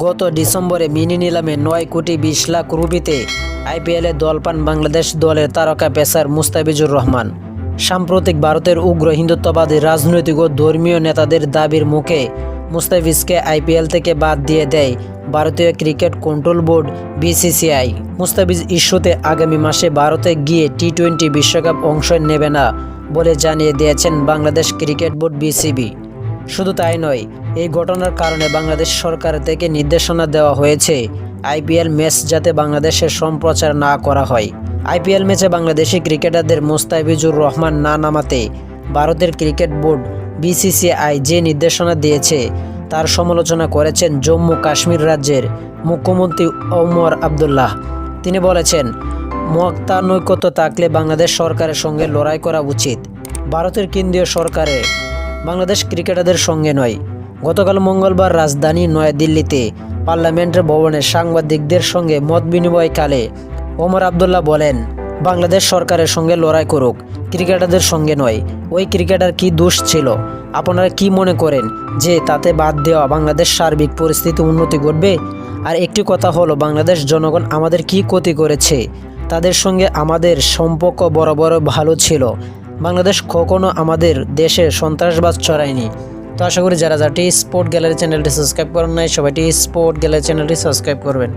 গত ডিসেম্বরে মিনি নিলামে 9 কোটি 20 লাখ রুপিতে আইপিএলে দল পান বাংলাদেশ দলের তারকা পেসার মুস্তাফিজুর রহমান। সাম্প্রতিক ভারতের উগ্র হিন্দুত্ববাদী রাজনৈতিক ও ধর্মীয় নেতাদের দাবির মুখে মুস্তাফিজকে আইপিএল থেকে বাদ দিয়ে দেয় ভারতীয় cricket control board BCCI. Mustafiz ইস্যুতে আগামী মাসে ভারতে গিয়ে টি-20 বিশ্বকাপ অংশ নেবে না বলে জানিয়ে দিয়েছেন বাংলাদেশ ক্রিকেট বোর্ড বিসিবি। শুধু তাই নয়, এই ঘটনার কারণে বাংলাদেশ সরকার থেকে নির্দেশনা দেওয়া হয়েছে আইপিএল ম্যাচ যাতে বাংলাদেশে সম্প্রচার না করা হয়। আইপিএল ম্যাচে বাংলাদেশি ক্রিকেটারদের মুস্তাফিজুর রহমান না নামাতে ভারতের ক্রিকেট বোর্ড বিসিসিআই যে নির্দেশনা দিয়েছে তার সমালোচনা করেছেন জম্মু কাশ্মীর রাজ্যের মুখ্যমন্ত্রী ওমর আবদুল্লাহ। তিনি বলেছেন, মতানৈক্য থাকলে বাংলাদেশ সরকারের সঙ্গে লড়াই করা উচিত, ভারতের কেন্দ্রীয় সরকারের বাংলাদেশ ক্রিকেটারদের সঙ্গে নয়। গতকাল মঙ্গলবার রাজধানী নয়াদিল্লিতে পার্লামেন্টের ভবনে সাংবাদিকদের সঙ্গে মত বিনিময়কালে ওমর আবদুল্লাহ বলেন, বাংলাদেশ সরকারের সঙ্গে লড়াই করুক, ক্রিকেটারদের সঙ্গে নয়। ওই ক্রিকেটার কি দোষ ছিল? আপনারা কি মনে করেন যে তাতে বাদ দেওয়া বাংলাদেশ সার্বিক পরিস্থিতি উন্নতি ঘটবে? আর একটি কথা হলো, বাংলাদেশ জনগণ আমাদের কি ক্ষতি করেছে? তাদের সঙ্গে আমাদের সম্পর্ক বরাবর ভালো ছিল। বাংলাদেশ কখনো আমাদের দেশে সন্ত্রাসবাদ ছড়ায়নি। তো আশা করি যারা টি স্পোর্ট গ্যালারি চ্যানেলটি সাবস্ক্রাইব করেন নাই, সবাই টি স্পোর্ট গ্যালারি চ্যানেলটি সাবস্ক্রাইব করবেন।